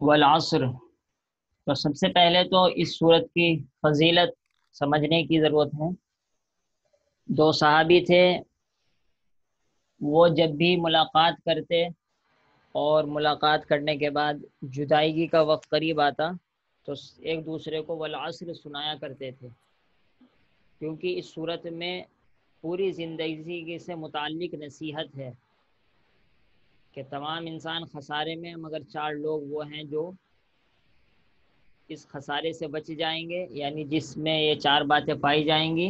والعصر، تو سب سے پہلے تو اس صورت کی فضیلت سمجھنے کی ضرورت ہے۔ دو صحابی تھے، وہ جب بھی ملاقات کرتے اور ملاقات کرنے کے بعد جدائیگی کا وقت قریب آتا تو ایک دوسرے کو والعصر سنایا کرتے تھے، کیونکہ اس صورت میں پوری زندگی سے متعلق نصیحت ہے کہ تمام انسان خسارے میں، مگر چار لوگ وہ ہیں جو اس خسارے سے بچ جائیں گے، یعنی جس میں یہ چار باتیں پائی جائیں گی۔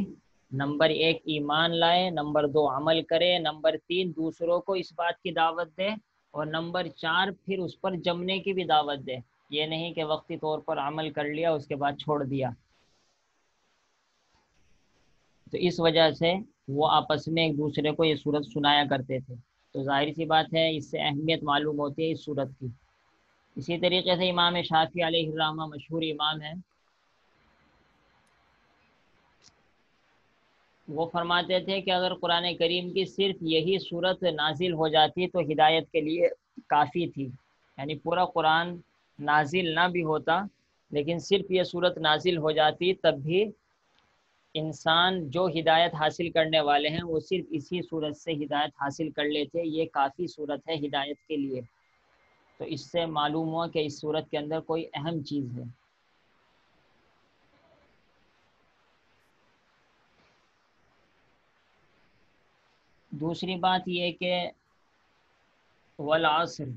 نمبر ایک ایمان لائے، نمبر دو عمل کرے، نمبر تین دوسروں کو اس بات کی دعوت دے، اور نمبر چار پھر اس پر جمنے کی بھی دعوت دے۔ یہ نہیں کہ وقتی طور پر عمل کر لیا اس کے بعد چھوڑ دیا۔ تو اس وجہ سے وہ آپس میں ایک دوسرے کو یہ صورت سنایا کرتے تھے، تو ظاہر سی بات ہے اس سے اہمیت معلوم ہوتی ہے اس صورت کی۔ اسی طریقے سے امام شافعی علیہ الرحمہ مشہور امام ہیں، وہ فرماتے تھے کہ اگر قرآن کریم کی صرف یہی صورت نازل ہو جاتی تو ہدایت کے لیے کافی تھی، یعنی پورا قرآن نازل نہ بھی ہوتا لیکن صرف یہ صورت نازل ہو جاتی تب بھی انسان جو ہدایت حاصل کرنے والے ہیں وہ صرف اسی صورت سے ہدایت حاصل کر لیتے، یہ کافی صورت ہے ہدایت کے لیے۔ تو اس سے معلوم ہوا کہ اس صورت کے اندر کوئی اہم چیز ہے۔ دوسری بات یہ کہ والعصر،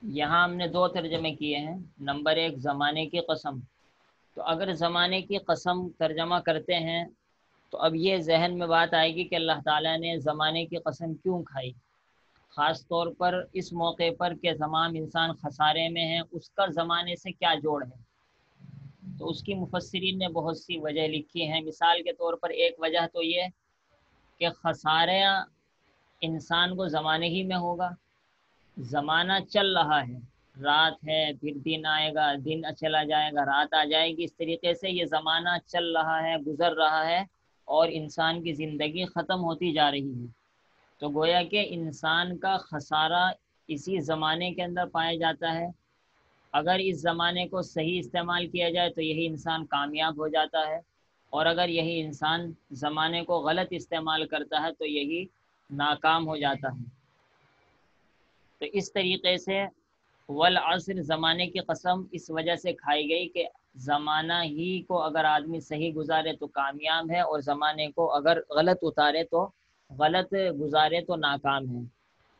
یہاں ہم نے دو ترجمے کیے ہیں۔ نمبر ایک زمانے کی قسم، تو اگر زمانے کی قسم ترجمہ کرتے ہیں تو اب یہ ذہن میں بات آئے گی کہ اللہ تعالیٰ نے زمانے کی قسم کیوں کھائی، خاص طور پر اس موقع پر کہ تمام انسان خسارے میں ہیں، اس کا زمانے سے کیا جوڑ ہے؟ تو اس کی مفسرین نے بہت سی وجہ لکھی ہیں۔ مثال کے طور پر ایک وجہ تو یہ کہ خسارہ انسان کو زمانے ہی میں ہوگا، زمانہ چل رہا ہے، رات ہے پھر دن آئے گا، دن چلا جائے گا رات آ جائے گی، اس طریقے سے یہ زمانہ چل رہا ہے، گزر رہا ہے، اور انسان کی زندگی ختم ہوتی جا رہی ہے۔ تو گویا کہ انسان کا خسارہ اسی زمانے کے اندر پایا جاتا ہے۔ اگر اس زمانے کو صحیح استعمال کیا جائے تو یہی انسان کامیاب ہو جاتا ہے، اور اگر یہی انسان زمانے کو غلط استعمال کرتا ہے تو یہی ناکام ہو جاتا ہے۔ تو اس طریقے سے والعصر زمانے کی قسم اس وجہ سے کھائی گئی کہ زمانہ ہی کو اگر آدمی صحیح گزارے تو کامیاب ہے، اور زمانے کو اگر غلط اتارے تو غلط گزارے تو ناکام ہے۔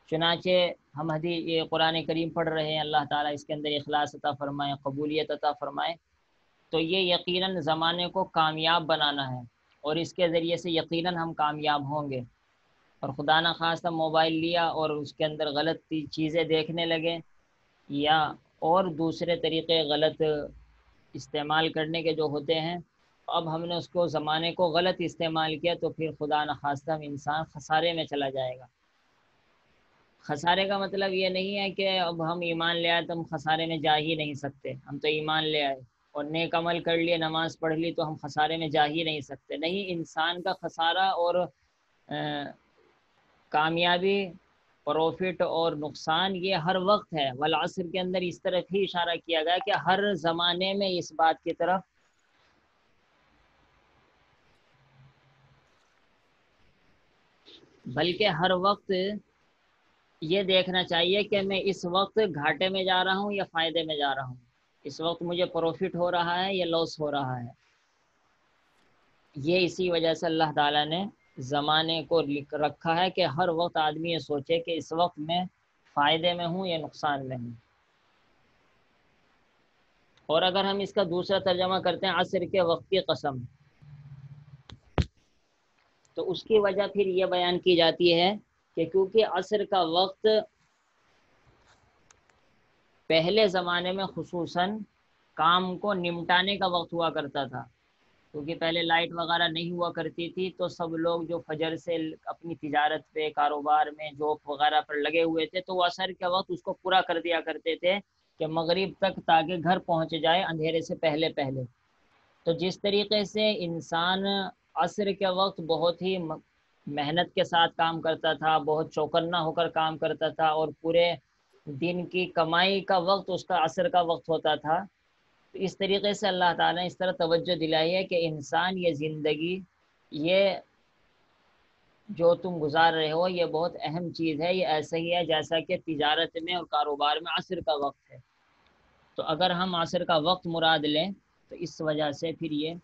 چنانچہ ہم یہ قرآن کریم پڑھ رہے ہیں، اللہ تعالیٰ اس کے اندر اخلاص عطا فرمائے، قبولیت عطا فرمائے، تو یہ یقیناً زمانے کو کامیاب بنانا ہے، اور اس کے ذریعے سے یقیناً ہم کامیاب ہوں گے۔ اور خدا نخواستہ موبائل لیا اور اس کے اندر غلط چیزیں دیکھنے لگے، یا اور دوسرے طریقے غلط استعمال کرنے کے جو ہوتے ہیں، اب ہم نے اس کو زمانے کو غلط استعمال کیا تو پھر خدا نخواستہ انسان خسارے میں چلا جائے گا۔ خسارے کا مطلب یہ نہیں ہے کہ اب ہم ایمان لے آئے تو ہم خسارے میں جا ہی نہیں سکتے، ہم تو ایمان لے آئے اور نیک عمل کر لیے، نماز پڑھ لی تو ہم خسارے میں جا ہی نہیں سکتے۔ نہیں، انسان کا خسارہ اور کامیابی، پروفٹ اور نقصان یہ ہر وقت ہے۔ والعصر کے اندر اس طرف ہی اشارہ کیا گیا کہ ہر زمانے میں اس بات کی طرف بلکہ ہر وقت یہ دیکھنا چاہیے کہ میں اس وقت گھاٹے میں جا رہا ہوں یا فائدے میں جا رہا ہوں، اس وقت مجھے پروفٹ ہو رہا ہے یا لاس ہو رہا ہے۔ یہ اسی وجہ سے اللہ تعالیٰ نے زمانے کو لکھ رکھا ہے کہ ہر وقت آدمی یہ سوچے کہ اس وقت میں فائدے میں ہوں یا نقصان میں ہوں۔ اور اگر ہم اس کا دوسرا ترجمہ کرتے ہیں عصر کے وقت کی قسم، تو اس کی وجہ پھر یہ بیان کی جاتی ہے کہ کیونکہ عصر کا وقت پہلے زمانے میں خصوصاً کام کو نمٹانے کا وقت ہوا کرتا تھا، کیونکہ پہلے لائٹ وغیرہ نہیں ہوا کرتی تھی، تو سب لوگ جو فجر سے اپنی تجارت پہ، کاروبار میں، جاب وغیرہ پر لگے ہوئے تھے تو وہ عصر کے وقت اس کو پورا کر دیا کرتے تھے کہ مغرب تک، تاکہ گھر پہنچ جائے اندھیرے سے پہلے پہلے۔ تو جس طریقے سے انسان عصر کے وقت بہت ہی محنت کے ساتھ کام کرتا تھا، بہت چوکنا ہو کر کام کرتا تھا، اور پورے دن کی کمائی کا وقت اس کا عصر کا وقت ہوتا تھا۔ تو اس طریقے سے اللہ تعالیٰ نے اس طرح توجہ دلائی ہے کہ انسان یہ زندگی، یہ جو تم گزار رہے ہو، یہ بہت اہم چیز ہے۔ یہ ایسا ہی ہے جیسا کہ تجارت میں اور کاروبار میں عصر کا وقت ہے۔ تو اگر ہم عصر کا وقت مراد لیں تو اس وجہ سے پھر یہ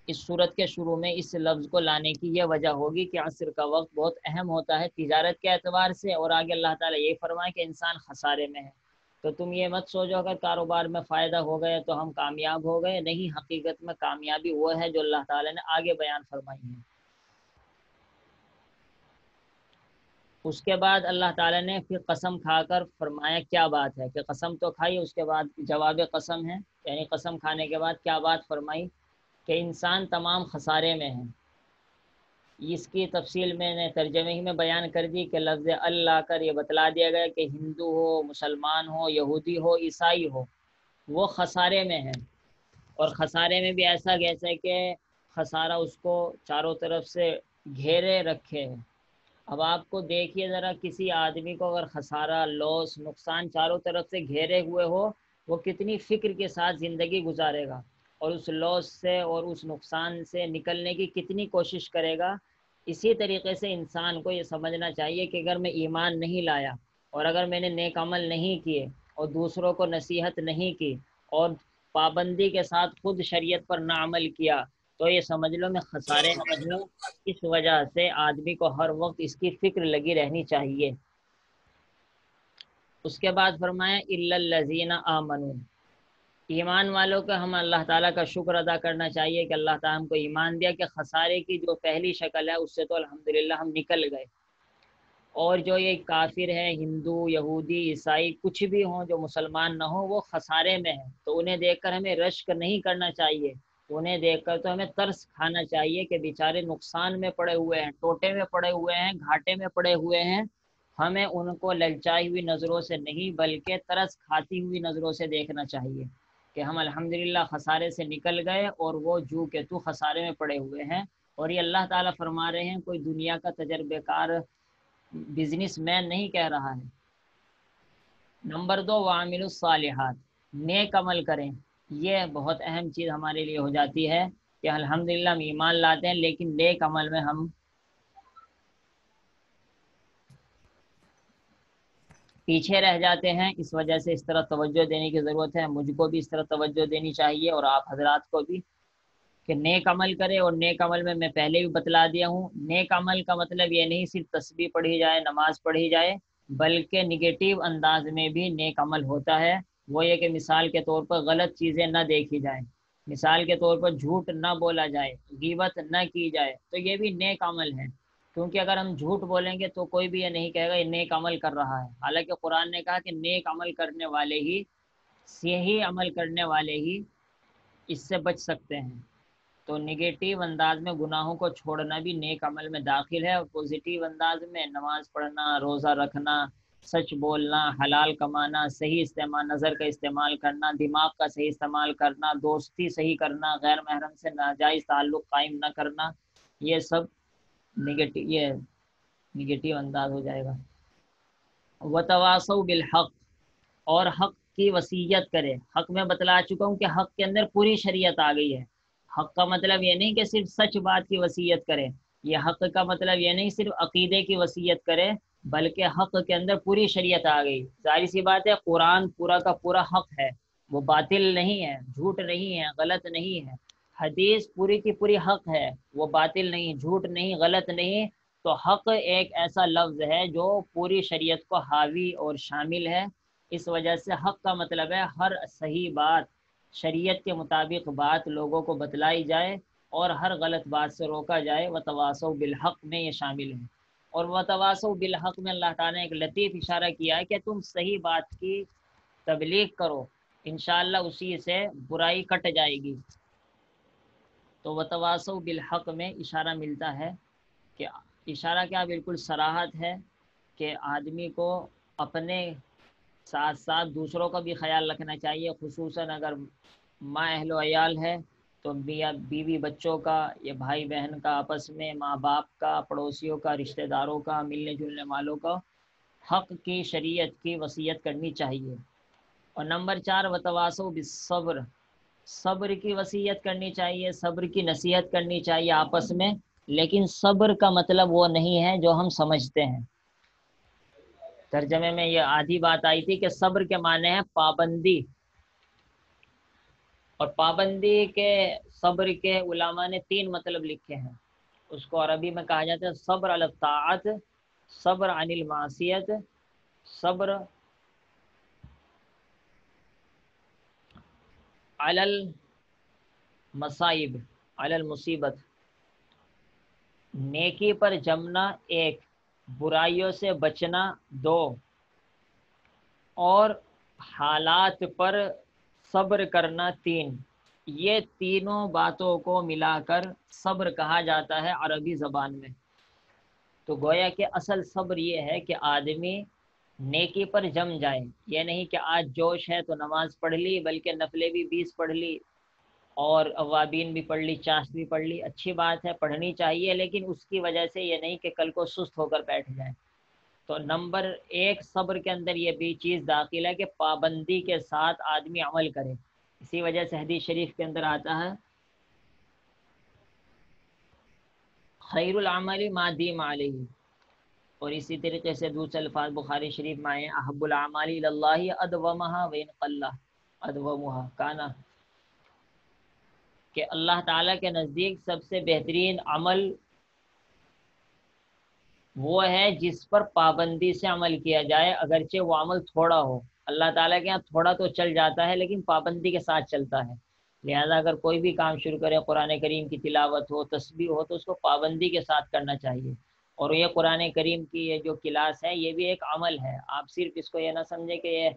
اس صورت کے شروع میں اس لفظ کو لانے کی یہ وجہ ہوگی کہ عصر کا وقت بہت اہم ہوتا ہے تجارت کے اعتبار سے، اور آگے اللہ تعالیٰ یہ فرمائے کہ انسان خسارے میں ہے۔ تو تم یہ مت سوچو اگر کاروبار میں فائدہ ہو گیا تو ہم کامیاب ہو گئے، نہیں، حقیقت میں کامیابی وہ ہے جو اللہ تعالیٰ نے آگے بیان فرمائی ہے۔ اس کے بعد اللہ تعالیٰ نے پھر قسم کھا کر فرمایا کیا بات ہے، کہ قسم تو کھائی، اس کے بعد جواب قسم ہے، یعنی قسم کھانے کے بعد کیا بات فرمائی کہ انسان تمام خسارے میں ہے۔ اس کی تفصیل میں نے ترجمے ہی میں بیان کر دی کہ لفظ اللہ کر یہ بتلا دیا گیا کہ ہندو ہو، مسلمان ہو، یہودی ہو، عیسائی ہو، وہ خسارے میں ہے۔ اور خسارے میں بھی ایسا جیسے کہ خسارہ اس کو چاروں طرف سے گھیرے رکھے ہے۔ اب آپ کو دیکھیے ذرا، کسی آدمی کو اگر خسارہ، لاس، نقصان چاروں طرف سے گھیرے ہوئے ہو، وہ کتنی فکر کے ساتھ زندگی گزارے گا، اور اس لاس سے اور اس نقصان سے نکلنے کی کتنی کوشش کرے گا۔ اسی طریقے سے انسان کو یہ سمجھنا چاہیے کہ اگر میں ایمان نہیں لایا، اور اگر میں نے نیک عمل نہیں کیے، اور دوسروں کو نصیحت نہیں کی، اور پابندی کے ساتھ خود شریعت پر نہ عمل کیا، تو یہ سمجھ لو میں خسارے میں ہوں۔ اس وجہ سے آدمی کو ہر وقت اس کی فکر لگی رہنی چاہیے۔ اس کے بعد فرمایا الا الذین آمنوا، ایمان والوں کا ہم اللہ تعالیٰ کا شکر ادا کرنا چاہیے کہ اللہ تعالیٰ ہم کو ایمان دیا، کہ خسارے کی جو پہلی شکل ہے اس سے تو الحمدللہ ہم نکل گئے۔ اور جو یہ کافر ہے، ہندو، یہودی، عیسائی، کچھ بھی ہوں، جو مسلمان نہ ہوں، وہ خسارے میں ہیں۔ تو انہیں دیکھ کر ہمیں رشک نہیں کرنا چاہیے، انہیں دیکھ کر تو ہمیں ترس کھانا چاہیے کہ بیچارے نقصان میں پڑے ہوئے ہیں، ٹوٹے میں پڑے ہوئے ہیں، گھاٹے میں پڑے ہوئے ہیں۔ ہمیں ان کو للچائی ہوئی نظروں سے نہیں بلکہ ترس کھاتی ہوئی نظروں سے دیکھنا چاہیے کہ ہم الحمدللہ خسارے سے نکل گئے، اور وہ جو کہ تو خسارے میں پڑے ہوئے ہیں۔ اور یہ اللہ تعالیٰ فرما رہے ہیں، کوئی دنیا کا تجربے کار بزنس مین نہیں کہہ رہا ہے۔ نمبر 2، وعامل الصالحات، نیک عمل کریں۔ یہ بہت اہم چیز ہمارے لیے ہو جاتی ہے کہ الحمدللہ ہم ایمان لاتے ہیں لیکن نیک عمل میں ہم پیچھے رہ جاتے ہیں۔ اس وجہ سے اس طرح توجہ دینے کی ضرورت ہے، مجھ کو بھی اس طرح توجہ دینی چاہیے، اور آپ حضرات کو بھی، کہ نیک عمل کرے۔ اور نیک عمل میں پہلے بھی بتلا دیا ہوں، نیک عمل کا مطلب یہ نہیں صرف تسبیح پڑھی جائے، نماز پڑھی جائے، بلکہ نگیٹو انداز میں بھی نیک عمل ہوتا ہے۔ وہ یہ کہ مثال کے طور پر غلط چیزیں نہ دیکھی جائیں، مثال کے طور پر جھوٹ نہ بولا جائے، غیبت نہ کی جائے، تو یہ بھی نیک عمل ہے۔ کیونکہ اگر ہم جھوٹ بولیں گے تو کوئی بھی یہ نہیں کہے گا یہ نیک عمل کر رہا ہے، حالانکہ قرآن نے کہا کہ نیک عمل کرنے والے ہی، صحیح عمل کرنے والے ہی اس سے بچ سکتے ہیں۔ تو نگیٹیو انداز میں گناہوں کو چھوڑنا بھی نیک عمل میں داخل ہے، اور پوزیٹیو انداز میں نماز پڑھنا، روزہ رکھنا، سچ بولنا، حلال کمانا، صحیح استعمال، نظر کا استعمال کرنا، دماغ کا صحیح استعمال کرنا، دوستی صحیح کرنا، غیر محرم سے ناجائز تعلق قائم نہ کرنا، یہ سب نگیٹیو انداز ہو جائے گا۔ وتواصوا بالحق، اور حق کی وصیت کرے۔ حق میں بتلا چکا ہوں کہ حق کے اندر پوری شریعت آ گئی ہے۔ حق کا مطلب یہ نہیں کہ صرف سچ بات کی وصیت کرے، یہ حق کا مطلب یہ نہیں صرف عقیدے کی وصیت کرے، بلکہ حق کے اندر پوری شریعت آ گئی۔ ظاہر سی بات ہے، قرآن پورا کا پورا حق ہے، وہ باطل نہیں ہے، جھوٹ نہیں ہے، غلط نہیں ہے۔ حدیث پوری کی پوری حق ہے، وہ باطل نہیں، جھوٹ نہیں، غلط نہیں۔ تو حق ایک ایسا لفظ ہے جو پوری شریعت کو حاوی اور شامل ہے۔ اس وجہ سے حق کا مطلب ہے ہر صحیح بات، شریعت کے مطابق بات لوگوں کو بتلائی جائے، اور ہر غلط بات سے روکا جائے۔ وتواصوا بالحق میں یہ شامل ہے۔ اور وتواصوا بالحق میں اللہ تعالیٰ نے ایک لطیف اشارہ کیا ہے کہ تم صحیح بات کی تبلیغ کرو، انشاءاللہ اسی سے برائی کٹ جائے گی۔ تو وتواصوا بالحق میں اشارہ ملتا ہے کہ اشارہ کیا بالکل صراحت ہے کہ آدمی کو اپنے ساتھ ساتھ دوسروں کا بھی خیال رکھنا چاہیے، خصوصاً اگر ماں اہل و عیال ہے تو میاں بیوی بچوں کا، یہ بھائی بہن کا آپس میں، ماں باپ کا، پڑوسیوں کا، رشتہ داروں کا، ملنے جلنے والوں کا حق کی شریعت کی وصیت کرنی چاہیے۔ اور نمبر 4 وتواصوا بالصبر، صبر کی وصیت کرنی چاہیے، صبر کی نصیحت کرنی چاہیے آپس میں، لیکن صبر کا مطلب وہ نہیں ہے جو ہم سمجھتے ہیں۔ ترجمے میں یہ آدھی بات آئی تھی کہ صبر کے معنی ہے پابندی، اور پابندی کے صبر کے علماء نے 3 مطلب لکھے ہیں۔ اس کو عربی میں کہا جاتا ہے صبر علی الطاعت، صبر عن المعصیت، صبر علی المصائب، علی المصیبت۔ نیکی پر جمنا 1، برائیوں سے بچنا 2، اور حالات پر صبر کرنا 3۔ یہ تینوں باتوں کو ملا کر صبر کہا جاتا ہے عربی زبان میں۔ تو گویا کہ اصل صبر یہ ہے کہ آدمی نیکی پر جم جائے، یہ نہیں کہ آج جوش ہے تو نماز پڑھ لی، بلکہ نفلیں بھی 20 پڑھ لی اور اوابین بھی پڑھ لی، 50 بھی پڑھ لی، اچھی بات ہے، پڑھنی چاہیے، لیکن اس کی وجہ سے یہ نہیں کہ کل کو سست ہو کر بیٹھ جائیں۔ تو نمبر 1 صبر کے اندر یہ بھی چیز داخل ہے کہ پابندی کے ساتھ آدمی عمل کرے۔ اسی وجہ سے حدیث شریف کے اندر آتا ہے خیر العمل ما دیم علیہ، اور اسی طریقے سے دوسرے الفاظ بخاری شریف میں آئے احب الاعمال الی اللہ ادومها وان قل ادومها کانا، کہ اللہ تعالیٰ کے نزدیک سب سے بہترین عمل وہ ہے جس پر پابندی سے عمل کیا جائے، اگرچہ وہ عمل تھوڑا ہو۔ اللہ تعالیٰ کے یہاں تھوڑا تو چل جاتا ہے لیکن پابندی کے ساتھ چلتا ہے۔ لہذا اگر کوئی بھی کام شروع کرے، قرآن کریم کی تلاوت ہو، تسبیح ہو، تو اس کو پابندی کے ساتھ کرنا چاہیے۔ اور یہ قرآن کریم کی یہ جو کلاس ہے یہ بھی ایک عمل ہے، آپ صرف اس کو یہ نہ سمجھیں کہ یہ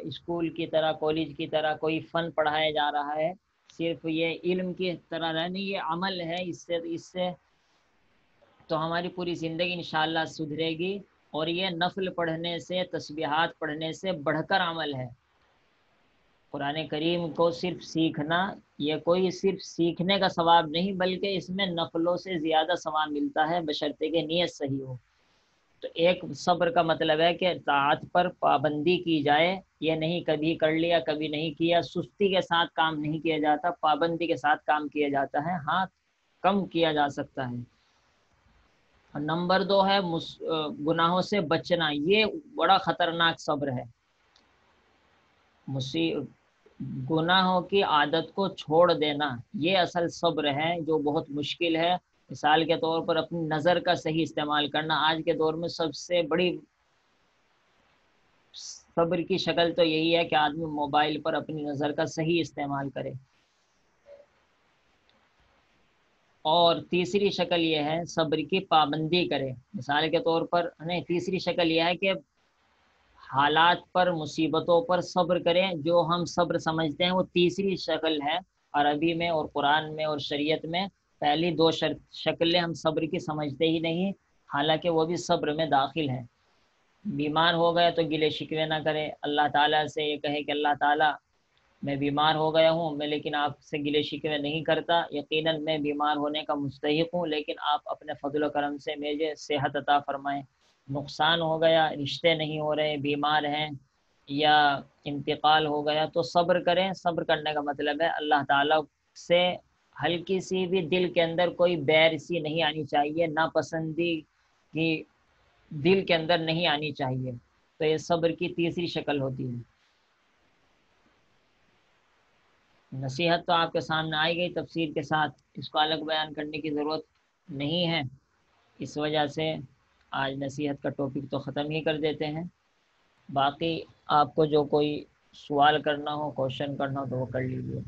اسکول کی طرح، کالج کی طرح کوئی فن پڑھایا جا رہا ہے، صرف یہ علم کی طرح نہیں، یہ عمل ہے۔ اس سے تو ہماری پوری زندگی انشاءاللہ سدھرے گی، اور یہ نفل پڑھنے سے، تسبیحات پڑھنے سے بڑھ کر عمل ہے۔ قرآن کریم کو صرف سیکھنا، یہ کوئی صرف سیکھنے کا ثواب نہیں، بلکہ اس میں نفلوں سے زیادہ ثواب ملتا ہے بشرطے کہ نیت صحیح ہو۔ تو ایک صبر کا مطلب ہے کہ طاعت پر پابندی کی جائے، یہ نہیں کبھی کر لیا کبھی نہیں کیا، سستی کے ساتھ کام نہیں کیا جاتا، پابندی کے ساتھ کام کیا جاتا ہے، ہاں کم کیا جا سکتا ہے۔ نمبر 2 ہے گناہوں سے بچنا، یہ بڑا خطرناک صبر ہے۔ گناہوں کی عادت کو چھوڑ دینا یہ اصل صبر ہے، جو بہت مشکل ہے۔ مثال کے طور پر اپنی نظر کا صحیح استعمال کرنا، آج کے دور میں سب سے بڑی صبر کی شکل تو یہی ہے کہ آدمی موبائل پر اپنی نظر کا صحیح استعمال کرے۔ اور تیسری شکل یہ ہے صبر کی پابندی کرے، مثال کے طور پر نہیں، تیسری شکل یہ ہے کہ حالات پر، مصیبتوں پر صبر کریں، جو ہم صبر سمجھتے ہیں وہ تیسری شکل ہے عربی میں اور قرآن میں اور شریعت میں۔ پہلی 2 شکلیں ہم صبر کی سمجھتے ہی نہیں، حالانکہ وہ بھی صبر میں داخل ہیں۔ بیمار ہو گئے تو گلے شکوے نہ کرے، اللہ تعالیٰ سے یہ کہے کہ اللہ تعالیٰ میں بیمار ہو گیا ہوں، میں لیکن آپ سے گلے شکوے نہیں کرتا، یقیناً میں بیمار ہونے کا مستحق ہوں، لیکن آپ اپنے فضل و کرم سے مجھے صحت عطا فرمائیں۔ نقصان ہو گیا، رشتے نہیں ہو رہے، بیمار ہیں یا انتقال ہو گیا تو صبر کریں۔ صبر کرنے کا مطلب ہے اللہ تعالیٰ سے ہلکی سی بھی دل کے اندر کوئی بیر سی نہیں آنی چاہیے، ناپسندی کی دل کے اندر نہیں آنی چاہیے۔ تو یہ صبر کی تیسری شکل ہوتی ہے۔ نصیحت تو آپ کے سامنے آئی گئی تفصیل کے ساتھ، اس کو الگ بیان کرنے کی ضرورت نہیں ہے، اس وجہ سے آج نصیحت کا ٹاپک تو ختم ہی کر دیتے ہیں۔ باقی آپ کو جو کوئی سوال کرنا ہو، کوشچن کرنا ہو تو وہ کر لیجیے۔